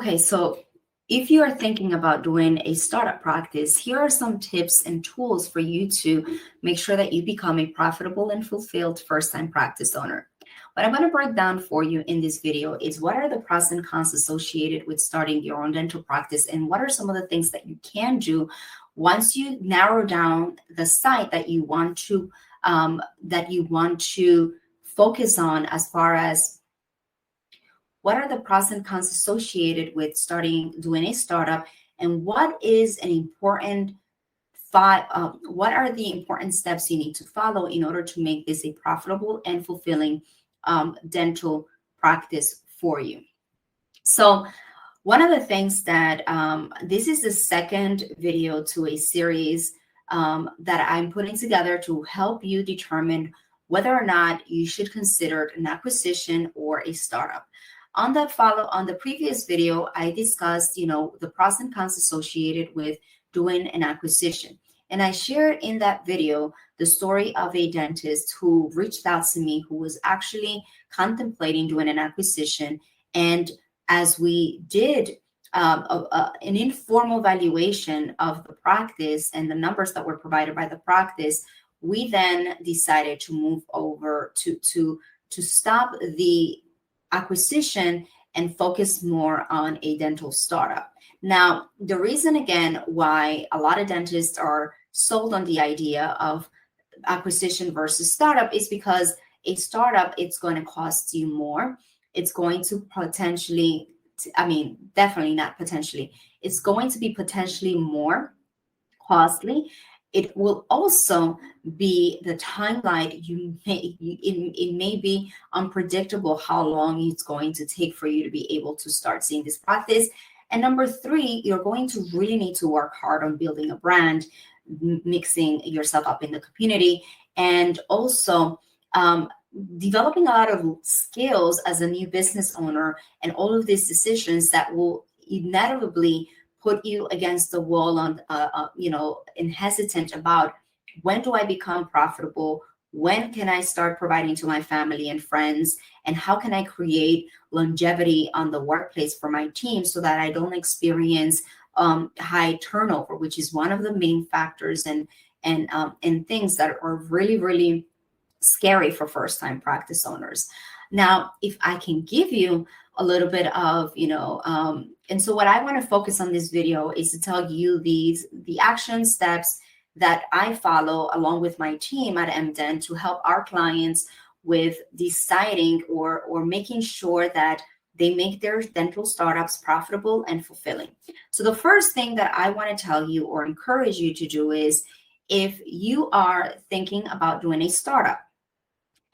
Okay, so if you are thinking about doing a startup practice, here are some tips and tools for you to make sure that you become a profitable and fulfilled first-time practice owner. What I'm going to break down for you in this video is what are the pros and cons associated with starting your own dental practice, and what are some of the things that you can do once you narrow down the site that you want to focus on, as far as what are the pros and cons associated with doing a startup, and what are the important steps you need to follow in order to make this a profitable and fulfilling dental practice for you. So one of the things that this is the second video to a series that I'm putting together to help you determine whether or not you should consider an acquisition or a startup. On the previous video, I discussed, the pros and cons associated with doing an acquisition. And I shared in that video the story of a dentist who reached out to me, who was actually contemplating doing an acquisition. And as we did an informal valuation of the practice and the numbers that were provided by the practice, we then decided to move over to stop the acquisition and focus more on a dental startup. Now, the reason again why a lot of dentists are sold on the idea of acquisition versus startup is because a startup, it's going to cost you more. It's going to definitely not potentially. It's going to be potentially more costly. It will also be the timeline. It may be unpredictable how long it's going to take for you to be able to start seeing this practice. And number three, you're going to really need to work hard on building a brand, mixing yourself up in the community, and also developing a lot of skills as a new business owner, and all of these decisions that will inevitably put you against the wall and hesitant about, when do I become profitable? When can I start providing to my family and friends? And how can I create longevity on the workplace for my team so that I don't experience high turnover, which is one of the main factors and things that are really, really scary for first-time practice owners. Now, if I can give you a little bit of, and so what I want to focus on this video is to tell you the action steps that I follow along with my team at MDent to help our clients with deciding or making sure that they make their dental startups profitable and fulfilling. So the first thing that I want to tell you or encourage you to do is, if you are thinking about doing a startup,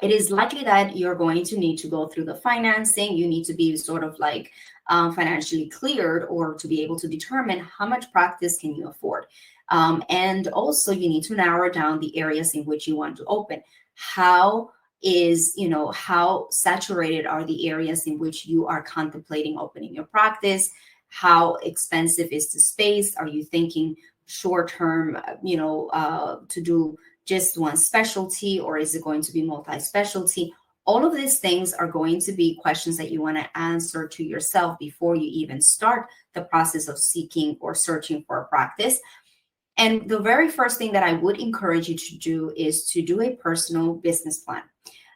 it is likely that you're going to need to go through the financing. You need to be sort of like financially cleared, or to be able to determine how much practice can you afford. And also you need to narrow down the areas in which you want to open. How saturated are the areas in which you are contemplating opening your practice? How expensive is the space? Are you thinking short term, to do just one specialty, or is it going to be multi-specialty? All of these things are going to be questions that you want to answer to yourself before you even start the process of seeking or searching for a practice. And the very first thing that I would encourage you to do is to do a personal business plan.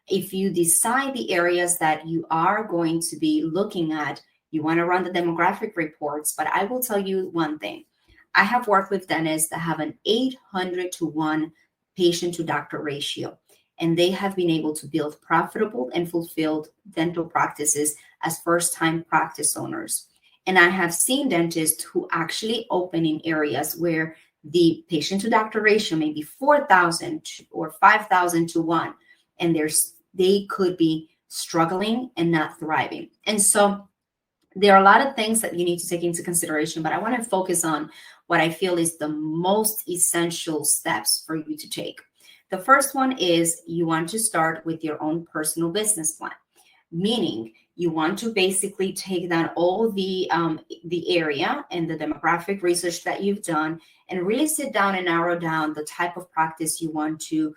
If you decide the areas that you are going to be looking at, you want to run the demographic reports. But I will tell you one thing. I have worked with dentists that have an 800-to-1 patient to doctor ratio, and they have been able to build profitable and fulfilled dental practices as first-time practice owners. And I have seen dentists who actually open in areas where the patient to doctor ratio may be 4,000 or 5,000 to 1, and they could be struggling and not thriving. And so there are a lot of things that you need to take into consideration, but I want to focus on what I feel is the most essential steps for you to take. The first one is you want to start with your own personal business plan, meaning you want to basically take down all the area and the demographic research that you've done, and really sit down and narrow down the type of practice you want to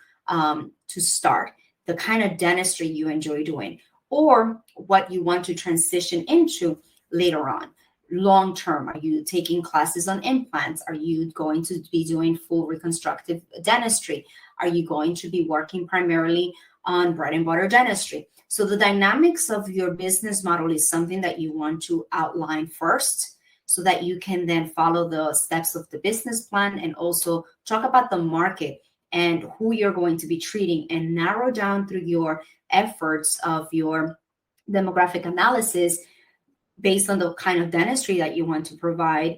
start, the kind of dentistry you enjoy doing, or what you want to transition into later on. long term? Are you taking classes on implants? Are you going to be doing full reconstructive dentistry? Are you going to be working primarily on bread and butter dentistry? So the dynamics of your business model is something that you want to outline first, so that you can then follow the steps of the business plan, and also talk about the market and who you're going to be treating, and narrow down through your efforts of your demographic analysis based on the kind of dentistry that you want to provide,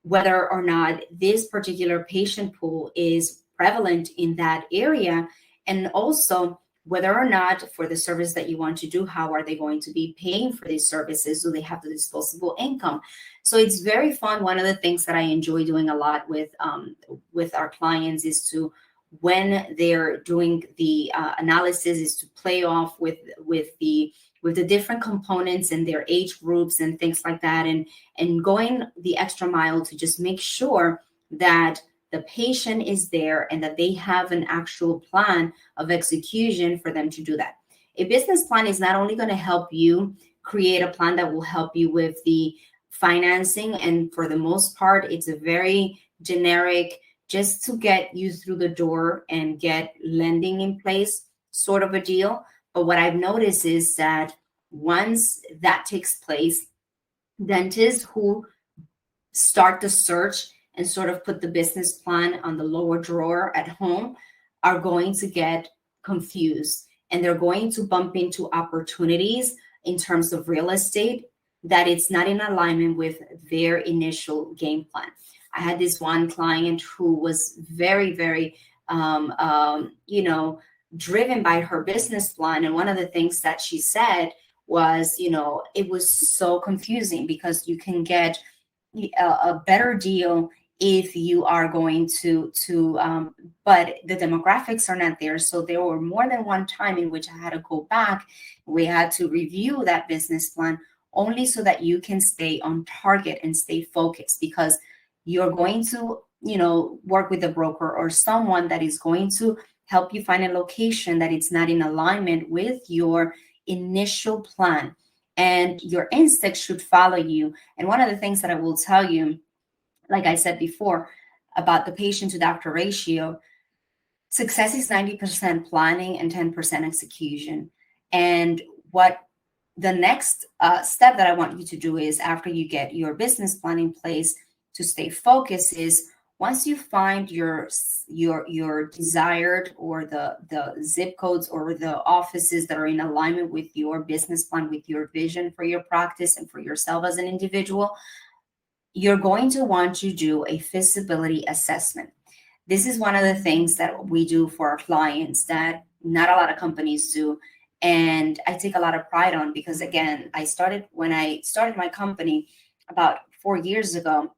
whether or not this particular patient pool is prevalent in that area, and also whether or not for the service that you want to do, how are they going to be paying for these services? Do they have the disposable income? So it's very fun. One of the things that I enjoy doing a lot with our clients is to, when they're doing the analysis, is to play off with the different components and their age groups and things like that, and going the extra mile to just make sure that the patient is there and that they have an actual plan of execution for them to do that. A business plan is not only going to help you create a plan that will help you with the financing, and for the most part, it's a very generic, just to get you through the door and get lending in place sort of a deal. But what I've noticed is that once that takes place, dentists who start the search and sort of put the business plan on the lower drawer at home are going to get confused, and they're going to bump into opportunities in terms of real estate that it's not in alignment with their initial game plan. I had this one client who was very, very, driven by her business plan. And one of the things that she said was, it was so confusing because you can get a better deal if you are going to but the demographics are not there. So there were more than one time in which I had to go back. We had to review that business plan only so that you can stay on target and stay focused, because you're going to, work with a broker or someone that is going to help you find a location that it's not in alignment with your initial plan, and your instincts should follow you. And one of the things that I will tell you, like I said before, about the patient to doctor ratio, success is 90% planning and 10% execution. And what the next step that I want you to do is, after you get your business plan in place to stay focused, is once you find your desired, or the zip codes or the offices that are in alignment with your business plan, with your vision for your practice and for yourself as an individual, you're going to want to do a feasibility assessment. This is one of the things that we do for our clients that not a lot of companies do. And I take a lot of pride on, because again, when I started my company about 4 years ago,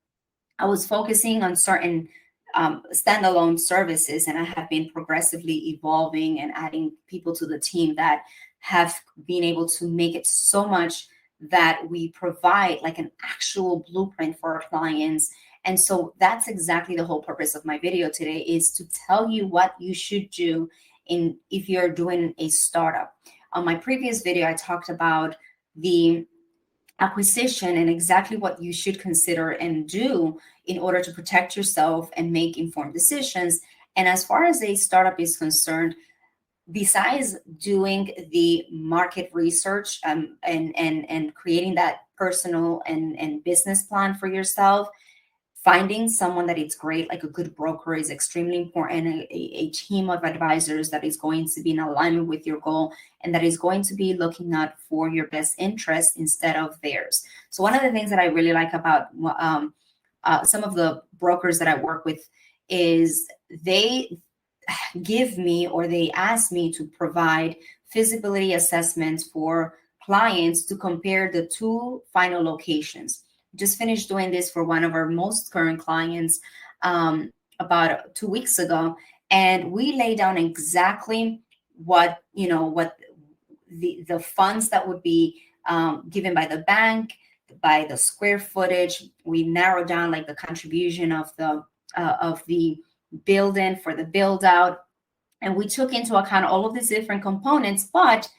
I was focusing on certain standalone services, and I have been progressively evolving and adding people to the team that have been able to make it so much that we provide like an actual blueprint for our clients. And so that's exactly the whole purpose of my video today, is to tell you what you should do if you're doing a startup. On my previous video, I talked about the acquisition and exactly what you should consider and do in order to protect yourself and make informed decisions. And as far as a startup is concerned, besides doing the market research and creating that personal and business plan for yourself, finding someone that is great, like a good broker, is extremely important. A team of advisors that is going to be in alignment with your goal and that is going to be looking out for your best interest instead of theirs. So one of the things that I really like about some of the brokers that I work with is they give me, or they ask me to provide feasibility assessments for clients to compare the two final locations. Just finished doing this for one of our most current clients about 2 weeks ago, and we lay down exactly what the funds that would be given by the bank, by the square footage. We narrowed down like the contribution of the building for the build out, and we took into account all of these different components, but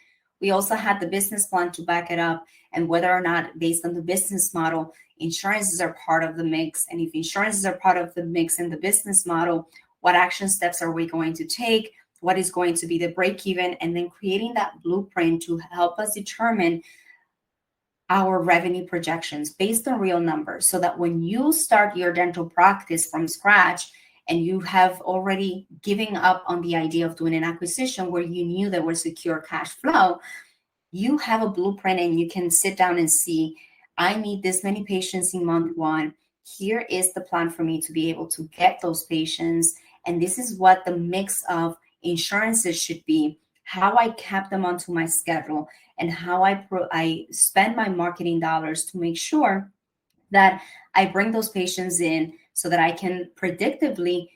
we also had the business plan to back it up, and whether or not, based on the business model, insurances are part of the mix. And if insurances are part of the mix in the business model, what action steps are we going to take? What is going to be the break even? And then creating that blueprint to help us determine our revenue projections based on real numbers, so that when you start your dental practice from scratch and you have already given up on the idea of doing an acquisition where you knew there was secure cash flow, you have a blueprint and you can sit down and see, I need this many patients in month one. Here is the plan for me to be able to get those patients. And this is what the mix of insurances should be, how I cap them onto my schedule, and how I spend my marketing dollars to make sure that I bring those patients in so that I can predictably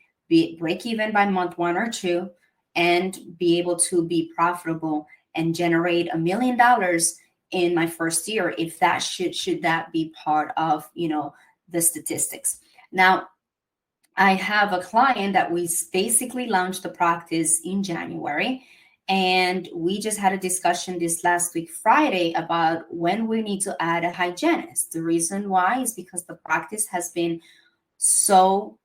break even by month 1 or 2 and be able to be profitable and generate $1 million in my first year, if that should that be part of, the statistics. Now, I have a client that we basically launched the practice in January, and we just had a discussion this last week, Friday, about when we need to add a hygienist. The reason why is because the practice has been so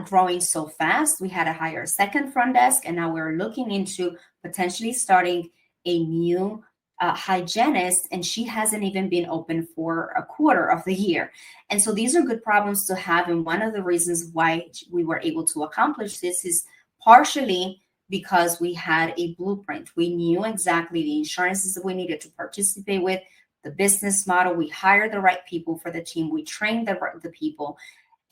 growing so fast. We had to hire a second front desk, and now we're looking into potentially starting a new hygienist, and she hasn't even been open for a quarter of the year. And so these are good problems to have. And one of the reasons why we were able to accomplish this is partially because we had a blueprint. We knew exactly the insurances that we needed to participate with, the business model. We hired the right people for the team. We trained the people.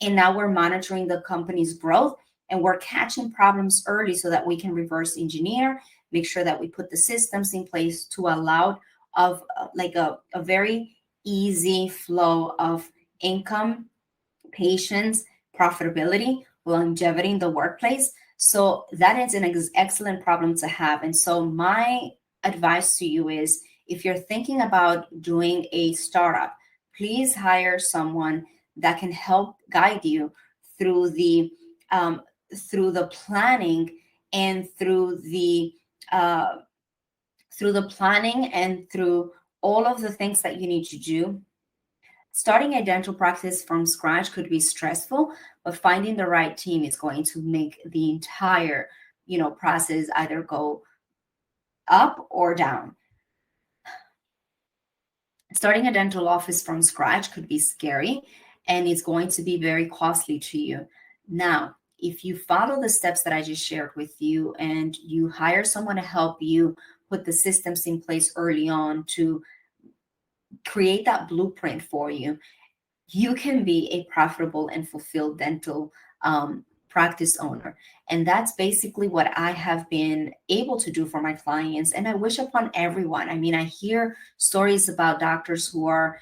And now we're monitoring the company's growth, and we're catching problems early so that we can reverse engineer, make sure that we put the systems in place to allow of like a very easy flow of income, patients, profitability, longevity in the workplace. So that is an excellent problem to have. And so my advice to you is, if you're thinking about doing a startup, please hire someone that can help guide you through the planning and through the planning and through all of the things that you need to do. Starting a dental practice from scratch could be stressful, but finding the right team is going to make the entire, process either go up or down. Starting a dental office from scratch could be scary, and it's going to be very costly to you. Now, if you follow the steps that I just shared with you and you hire someone to help you put the systems in place early on to create that blueprint for you, you can be a profitable and fulfilled dental practice owner. And that's basically what I have been able to do for my clients. And I wish upon everyone. I mean, I hear stories about doctors who are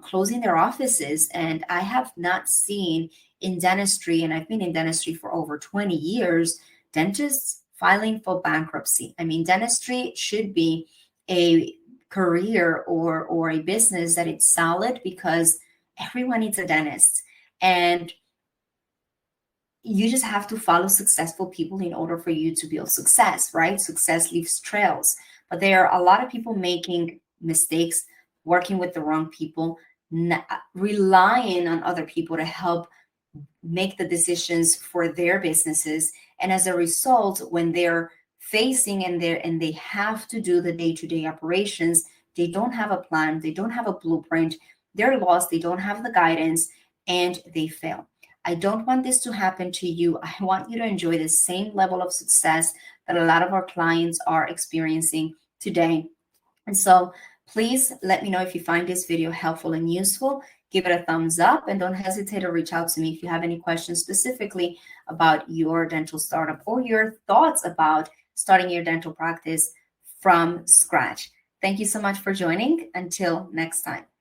closing their offices, and I have not seen in dentistry, and I've been in dentistry for over 20 years, dentists filing for bankruptcy. I mean, dentistry should be a career or a business that it's solid, because everyone needs a dentist. And you just have to follow successful people in order for you to build success, right? Success leaves trails. But there are a lot of people making mistakes, working with the wrong people, relying on other people to help make the decisions for their businesses. And as a result, when they're facing and they have to do the day-to-day operations, they don't have a plan, they don't have a blueprint, they're lost, they don't have the guidance, and they fail. I don't want this to happen to you. I want you to enjoy the same level of success that a lot of our clients are experiencing today. And so please let me know if you find this video helpful and useful. Give it a thumbs up, and don't hesitate to reach out to me if you have any questions specifically about your dental startup or your thoughts about starting your dental practice from scratch. Thank you so much for joining. Until next time.